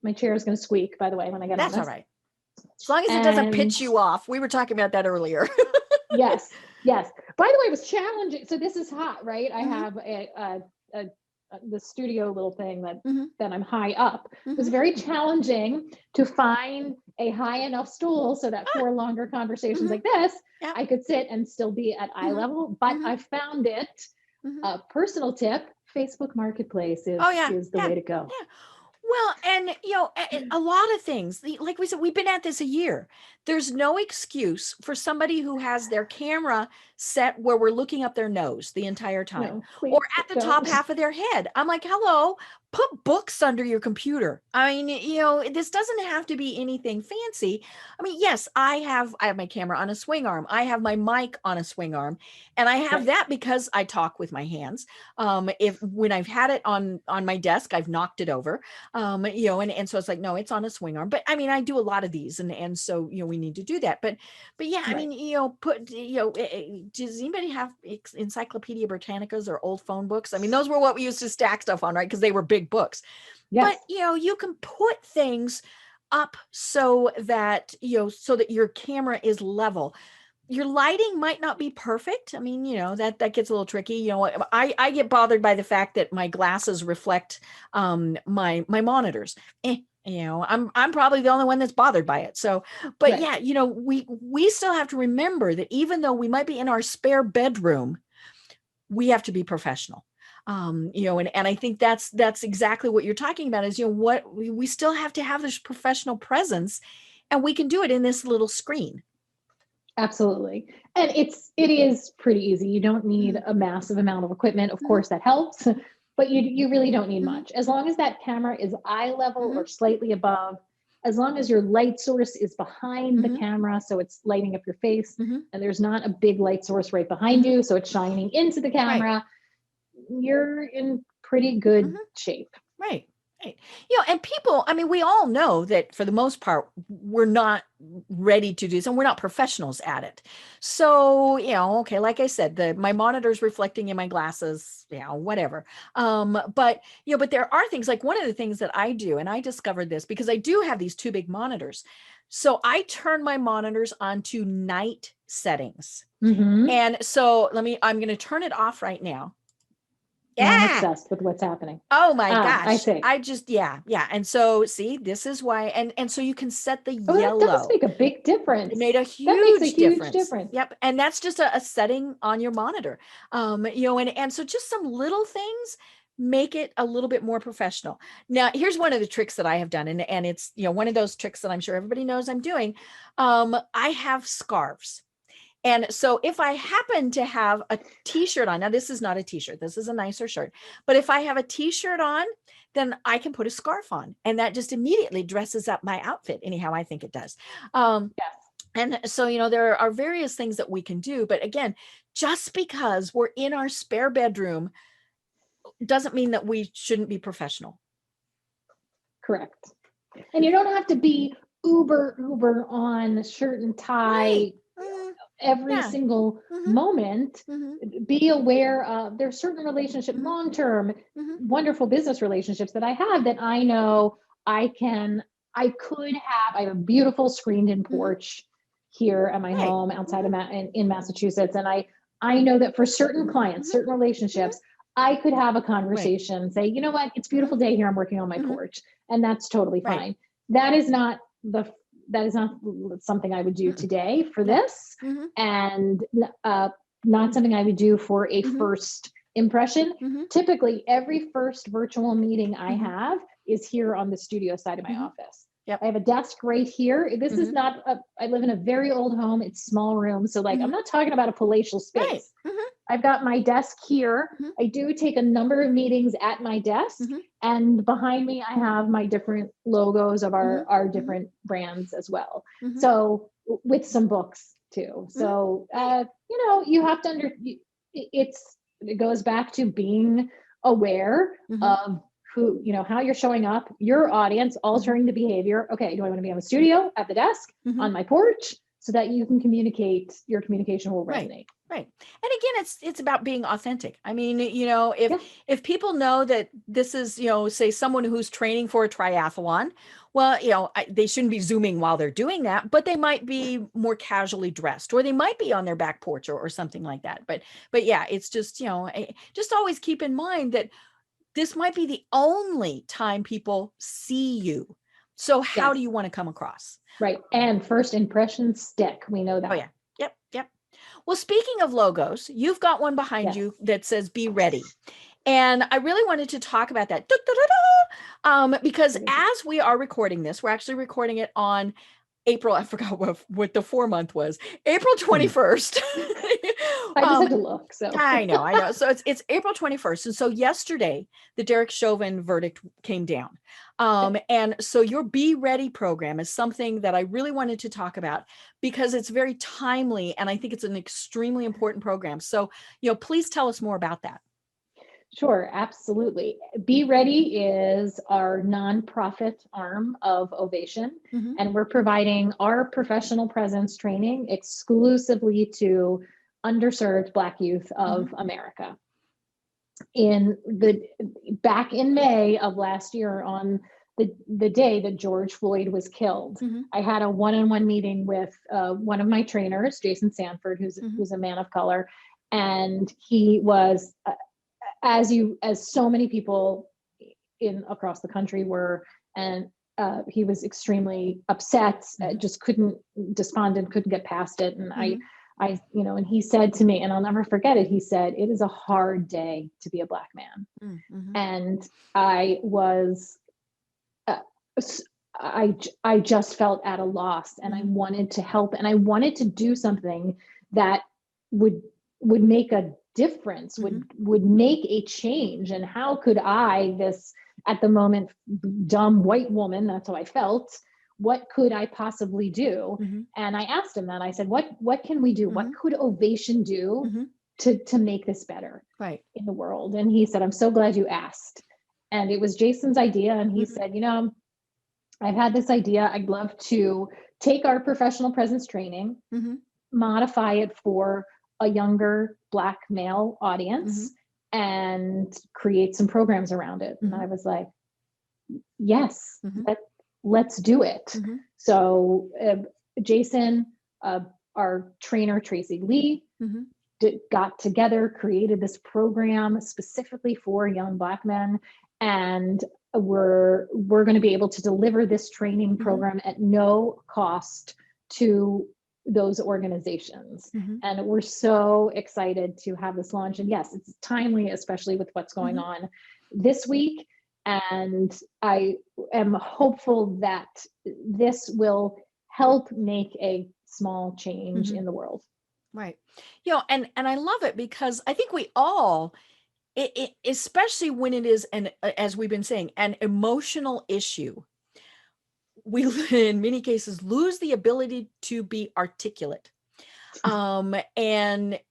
my chair is going to squeak, by the way, when I get on this. That's all right. As long as it doesn't pitch you off. We were talking about that earlier. Yes. By the way, it was challenging. So this is hot, right? I have the studio little thing that I'm high up. It was very challenging to find a high enough stool so that for longer conversations like this, I could sit and still be at eye level. But I found it a personal tip. Facebook Marketplace is the way to go. Yeah. Well, and a lot of things, like we said, we've been at this a year. There's no excuse for somebody who has their camera set where we're looking up their nose the entire time, or at the top half of their head. I'm like, hello, put books under your computer. I mean, this doesn't have to be anything fancy. I mean, yes, I have my camera on a swing arm. I have my mic on a swing arm, and I have that because I talk with my hands. When I've had it on my desk, I've knocked it over. And so it's like, no, it's on a swing arm. But I mean, I do a lot of these, and so we need to do that. But yeah, I mean, does anybody have Encyclopedia Britannicas or old phone books? I mean, those were what we used to stack stuff on, right? Because they were big books. Yes. But you can put things up so that your camera is level. Your lighting might not be perfect. I mean, that gets a little tricky. I get bothered by the fact that my glasses reflect my monitors. I'm probably the only one that's bothered by it. So, but we still have to remember that even though we might be in our spare bedroom, we have to be professional. And I think that's exactly what you're talking about is, what we still have to have this professional presence, and we can do it in this little screen. Absolutely. And it is pretty easy. You don't need a massive amount of equipment. Of course that helps, but you really don't need much. As long as that camera is eye level or slightly above, as long as your light source is behind the camera, so it's lighting up your face, and there's not a big light source right behind you, so it's shining into the camera, you're in pretty good shape. Right. And people, I mean, we all know that for the most part, we're not ready to do this, and we're not professionals at it. So, okay, like I said, my monitor's reflecting in my glasses, whatever. But there are things like, one of the things that I do, and I discovered this because I do have these 2 big monitors. So I turn my monitors onto night settings. And so I'm going to turn it off right now. I'm obsessed with what's happening. Oh my gosh. I see. I just, And so see, this is why, and so you can set the yellow. That does make a big difference. It made a huge difference. Difference. Yep. And that's just a setting on your monitor. And so just some little things make it a little bit more professional. Now, here's one of the tricks that I have done. And it's, one of those tricks that I'm sure everybody knows I'm doing. I have scarves. And so if I happen to have a t-shirt on, now this is not a t-shirt, this is a nicer shirt, but if I have a t-shirt on, then I can put a scarf on, and that just immediately dresses up my outfit. Anyhow, I think it does. Yes. And so, there are various things that we can do, but again, just because we're in our spare bedroom doesn't mean that we shouldn't be professional. Correct. And you don't have to be uber on shirt and tie. Every single moment. Be aware of there's certain relationships, long-term, wonderful business relationships that I have that I know I can I have a beautiful screened-in porch here at my Right. home outside of in Massachusetts, and I know that for certain clients, certain relationships, I could have a conversation, say, you know what, it's a beautiful day here. I'm working on my porch, and that's totally Right. fine. That is not something I would do today for this, and not something I would do for a first impression. Typically, every first virtual meeting I have is here on the studio side of my office. Yep. I have a desk right here. This is not I live in a very old home. It's small room. So like, I'm not talking about a palatial space. Right. I've got my desk here. I do take a number of meetings at my desk, and behind me, I have my different logos of our different brands as well. So with some books too. So, you have to it goes back to being aware of who, how you're showing up, your audience, altering the behavior. Okay, do I want to be on the studio, at the desk, on my porch, so that you can communicate, your communication will resonate. Right. And again, it's about being authentic. I mean, if people know that this is, say someone who's training for a triathlon, well, they shouldn't be Zooming while they're doing that, but they might be more casually dressed, or they might be on their back porch or something like that. But yeah, it's just, just always keep in mind that this might be the only time people see you. So how do you want to come across? Right. And first impressions stick. We know that. Oh, yeah. Yep. Well, speaking of logos, you've got one behind you that says "Be Ready," and I really wanted to talk about that because as we are recording this, we're actually recording it on April. I forgot what the 4-month was. April 21st. I just had to look. So I know. So it's April 21st, and so yesterday the Derek Chauvin verdict came down. And so your Be Ready program is something that I really wanted to talk about because it's very timely, and I think it's an extremely important program. So, please tell us more about that. Sure, absolutely. Be Ready is our nonprofit arm of Ovation, and we're providing our professional presence training exclusively to underserved Black youth of America. Back in May of last year, on the day that George Floyd was killed, I had a one-on-one meeting with one of my trainers, Jason Sanford, who's a man of color, and he was, as so many people across the country were, and he was extremely upset, despondent, couldn't get past it, and and he said to me, and I'll never forget it, he said, "It is a hard day to be a Black man." And I was, I just felt at a loss, and I wanted to help, and I wanted to do something that would make a difference, would make a change. And how could I, this at the moment dumb white woman, that's how I felt, what could I possibly do? And I asked him that. I said, what can we do? What could Ovation do to make this better in the world? And he said, "I'm so glad you asked." And it was Jason's idea. And he said, "I've had this idea. I'd love to take our professional presence training, modify it for a younger Black male audience, and create some programs around it." And I was like, yes, let's do it. So Jason, our trainer, Tracy Lee, got together, created this program specifically for young Black men. And we're going to be able to deliver this training program at no cost to those organizations. And we're so excited to have this launch. And yes, it's timely, especially with what's going on this week. And I am hopeful that this will help make a small change in the world. Right. And I love it because I think we all, especially when it is, as we've been saying, an emotional issue, we in many cases lose the ability to be articulate. And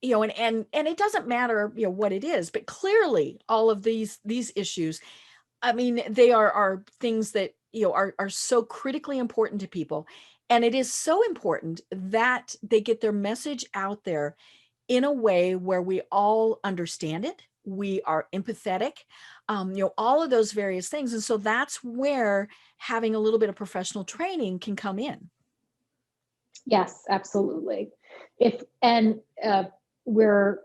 it doesn't matter, what it is, but clearly all of these issues, I mean, they are things that, are so critically important to people. And it is so important that they get their message out there in a way where we all understand it, we are empathetic, all of those various things. And so that's where having a little bit of professional training can come in. Yes, absolutely. If and we're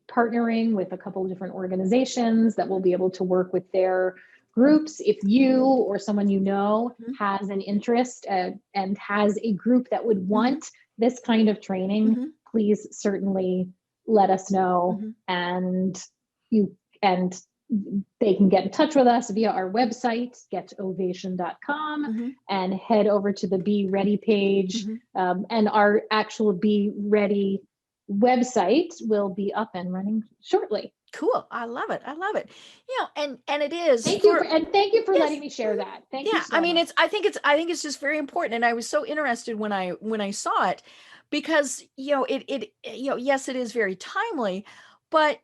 partnering with a couple of different organizations that will be able to work with their groups. If you or someone you know has an interest and has a group that would want this kind of training, please certainly let us know, and they can get in touch with us via our website, getovation.com, and head over to the Be Ready page. And our actual Be Ready website will be up and running shortly. Cool. I love it. I love it. And it is. Thank you for letting me share that. Thank you so much. I think it's just very important. And I was so interested when I saw it, because, yes, it is very timely, but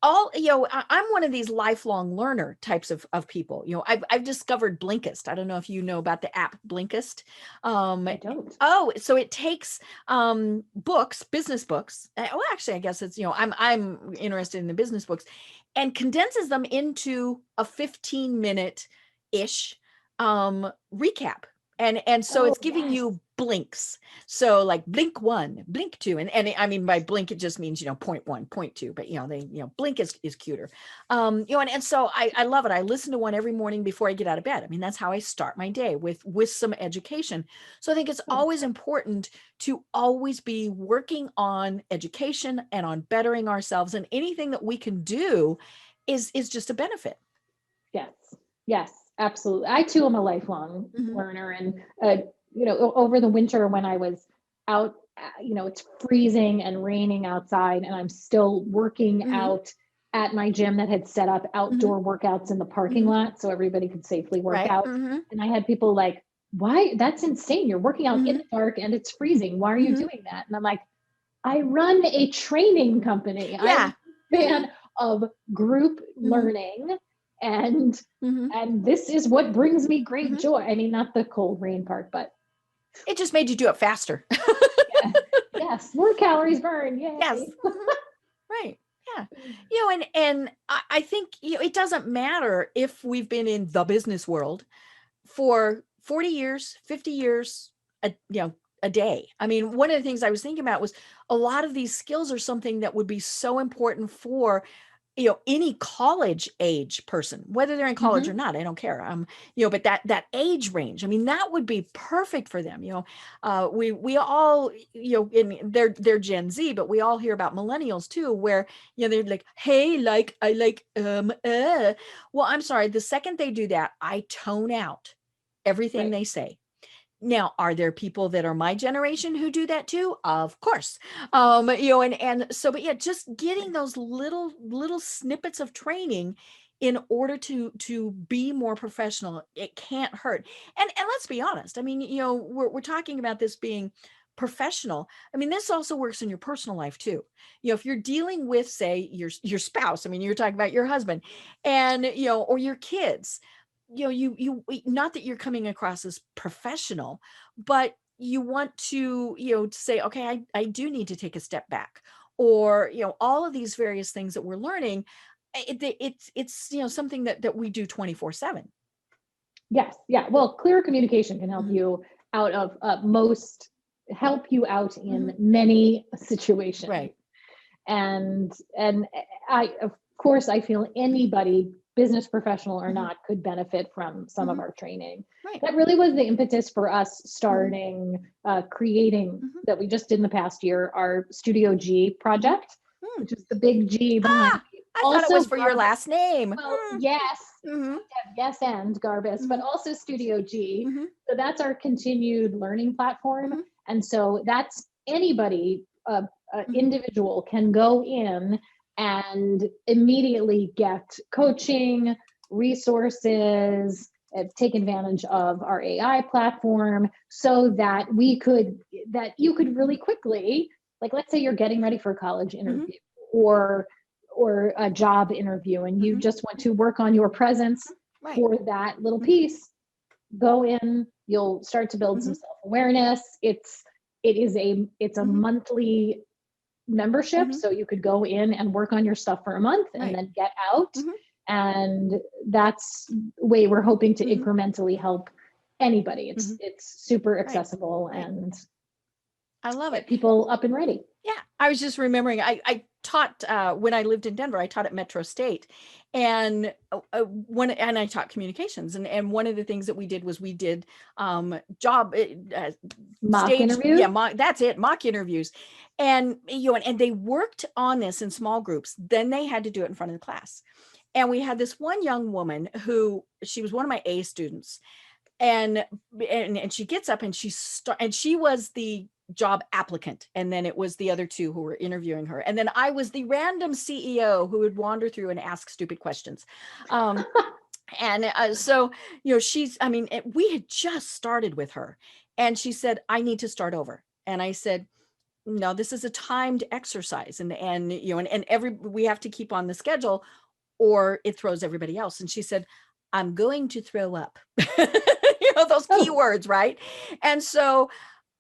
I'm one of these lifelong learner types of people. I've discovered Blinkist. I don't know if you know about the app Blinkist. I don't. Oh, so it takes books, business books. Well, actually, I guess it's, I'm interested in the business books, and condenses them into a 15-minute-ish recap. And so it's giving you blinks. So like blink 1, blink 2. And I mean, by blink, it just means, point 1, point 2, but blink is cuter. And so I love it. I listen to one every morning before I get out of bed. I mean, that's how I start my day, with some education. So I think it's always important to always be working on education and on bettering ourselves, and anything that we can do is just a benefit. Yes, absolutely. I too am a lifelong learner, and over the winter when I was out, it's freezing and raining outside, and I'm still working out at my gym that had set up outdoor workouts in the parking lot so everybody could safely work out. And I had people like, "Why? That's insane. You're working out in the dark and it's freezing. Why are you doing that?" And I'm like, I run a training company. Yeah. I'm a fan of group learning. And this is what brings me great joy. I mean, not the cold rain part, but it just made you do it faster. Yes, more calories burned. Yay. Yes. Right. Yeah. And I think, it doesn't matter if we've been in the business world for 40 years, 50 years, a day. I mean, one of the things I was thinking about was a lot of these skills are something that would be so important for any college age person, whether they're in college or not, I don't care. But that age range, I mean, that would be perfect for them. We all, they're Gen Z, but we all hear about millennials too, where, they're like, hey, well, I'm sorry. The second they do that, I tone out everything they say. Now, are there people that are my generation who do that too? Of course. And so, but yeah, just getting those little snippets of training in order to be more professional, it can't hurt. And let's be honest. I mean, we're talking about this being professional. I mean, this also works in your personal life too. If you're dealing with, say, your spouse, I mean, you're talking about your husband, and or your kids, you not that you're coming across as professional, but you want to, say, okay, I do need to take a step back, or, all of these various things that we're learning. It's something that we do 24/7. Yes. Yeah. Well, clear communication can help you out of help you out in many situations. Right. And of course, I feel anybody, business professional or not, could benefit from some of our training. Right. That really was the impetus for us starting, creating, that we just did in the past year, our Studio G project, which is the big G behind. I thought it was for your last name. Well, yes. Yes, and Garbis, but also Studio G. So that's our continued learning platform. And so that's anybody, individual can go in and immediately get coaching, resources, take advantage of our AI platform, so that you could really quickly, like, let's say you're getting ready for a college interview or a job interview, and you just want to work on your presence for that little piece. Go in, you'll start to build some self-awareness. It's a monthly membership. Mhm. So you could go in and work on your stuff for a month and Right. then get out. Mhm. And that's the way we're hoping to Mhm. incrementally help anybody. Mhm. It's super Right. accessible Right. and I love get it. people up and ready. Yeah, I was just remembering, I taught, when I lived in Denver, I taught at Metro State, and and I taught communications, and one of the things that we did was we did job Mock stage, interviews. yeah, that's it, mock interviews, and and they worked on this in small groups. Then they had to do it in front of the class, and we had this one young woman who she was one of my A students, and she gets up and and she was the job applicant, and then it was the other two who were interviewing her, and then I was the random CEO who would wander through and ask stupid questions. um and so she's, I mean, we had just started with her, and she said, I need to start over. And I said, no, this is a timed exercise, and every we have to keep on the schedule or it throws everybody else. And she said, I'm going to throw up. Those Oh, keywords, right? And so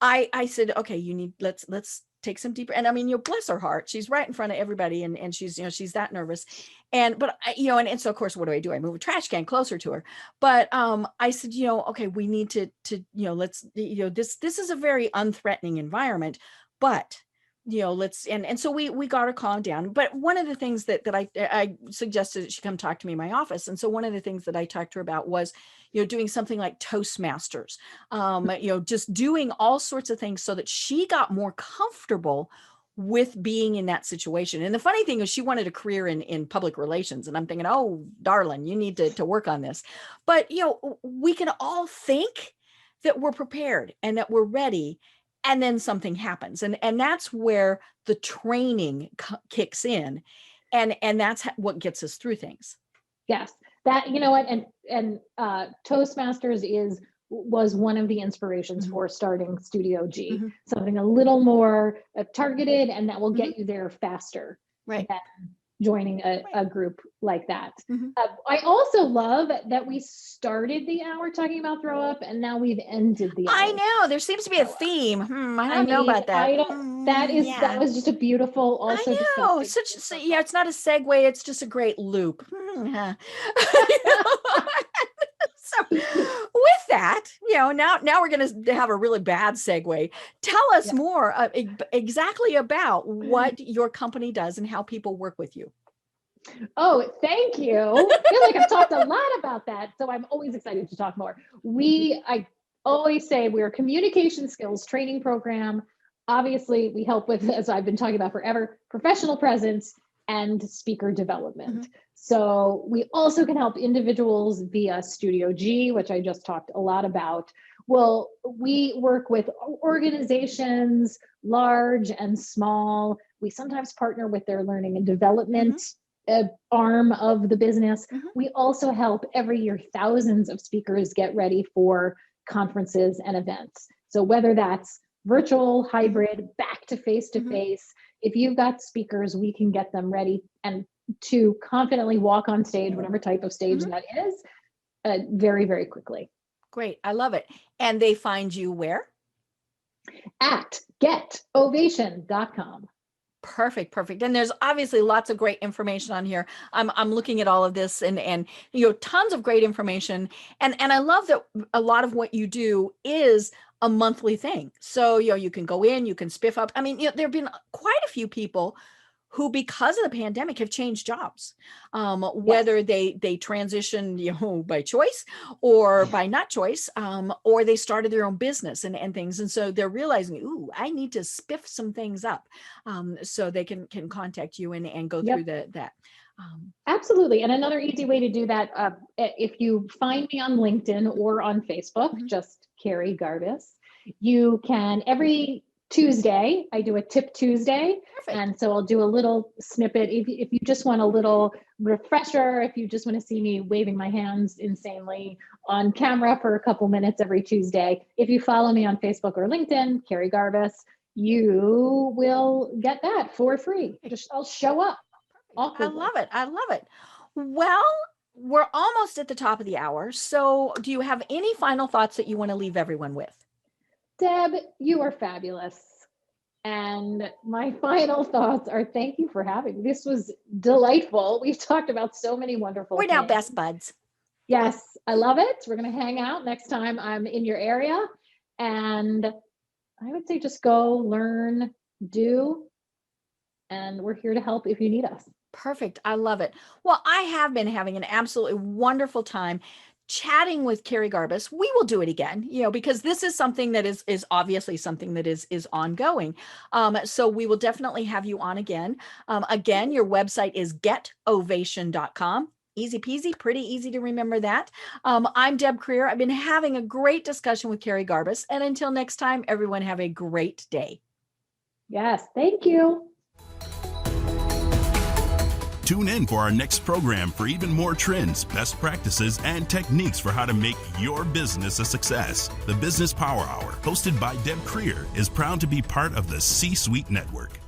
I said, okay, let's take some deeper. And I mean, bless her heart. She's right in front of everybody, and she's, she's that nervous. But and so of course, what do? I move a trash can closer to her. But I said, okay, we need to, let's, this is a very unthreatening environment, but let's, and so we got her calmed down. But one of the things that I suggested that she come talk to me in my office. And so one of the things that I talked to her about was, doing something like Toastmasters, just doing all sorts of things so that she got more comfortable with being in that situation. And the funny thing is she wanted a career in public relations. And I'm thinking, oh, darling, you need to work on this. But, we can all think that we're prepared and that we're ready, and then something happens, and that's where the training kicks in, and that's what gets us through things. yes. That, you know what, and Toastmasters was one of the inspirations Mhm. for starting Studio G. Mhm. Something a little more targeted and that will Mhm. get you there faster Right. than joining Right. a group like that. Mhm. I also love that we started the hour talking about throw up and now we've ended the I hour. know there seems to be a Throw up. theme. I I don't know mean, about that. I don't, that Yeah, was just a beautiful, also I know. It's disgusting. such, yeah, it's not a segue, it's just a great loop. Huh. So with that, now we're going to have a really bad segue. Tell us Yeah. more exactly about what your company does and how people work with you. Oh, thank you. I feel like I've talked a lot about that, so I'm always excited to talk more. I always say we're a communication skills training program. Obviously, we help with, as I've been talking about forever, professional presence and speaker development. Mhm. So we also can help individuals via Studio G, which I just talked a lot about. Well, we work with organizations, large and small. We sometimes partner with their learning and development Mhm. arm of the business. Mhm. We also help every year thousands of speakers get ready for conferences and events. So whether that's virtual, Mhm. hybrid, back to face, Mhm. if you've got speakers, we can get them ready and to confidently walk on stage, whatever type of stage Mhm. that is, very, very quickly. Great. I love it. And they find you where? At getovation.com. Perfect, perfect. And there's obviously lots of great information on here. I'm looking at all of this, and tons of great information. And I love that a lot of what you do is a monthly thing. So, you can go in, you can spiff up. I mean, there have been quite a few people who, because of the pandemic, have changed jobs, Yes. whether they transitioned, by choice or by not choice, or they started their own business and things. And so they're realizing, ooh, I need to spiff some things up, so they can contact you and go through Yep. that. Um, Absolutely. And another easy way to do that, if you find me on LinkedIn or on Facebook, mhm. just Kerri Garbis, you can every Tuesday, I do a Tip Tuesday. Perfect. And so I'll do a little snippet. If you just want a little refresher, if you just want to see me waving my hands insanely on camera for a couple minutes every Tuesday, if you follow me on Facebook or LinkedIn, Kerri Garbis, you will get that for free. Just I'll show up I awkwardly. love it. I love it. Well, we're almost at the top of the hour. So, do you have any final thoughts that you want to leave everyone with? Deb, you are fabulous. And my final thoughts are thank you for having me. This was delightful. We've talked about so many wonderful We're things. now best buds. Yes, I love it. We're going to hang out next time I'm in your area. And I would say just go, learn, do, and we're here to help if you need us. Perfect. I love it. Well, I have been having an absolutely wonderful time chatting with Kerri Garbis. We will do it again, because this is something that is obviously something that is ongoing. So we will definitely have you on again. Again, your website is getovation.com. Easy peasy, pretty easy to remember that. I'm Deb Creer. I've been having a great discussion with Kerri Garbis. And until next time, everyone have a great day. Yes, thank you. Tune in for our next program for even more trends, best practices, and techniques for how to make your business a success. The Business Power Hour, hosted by Deb Creer, is proud to be part of the C-Suite Network.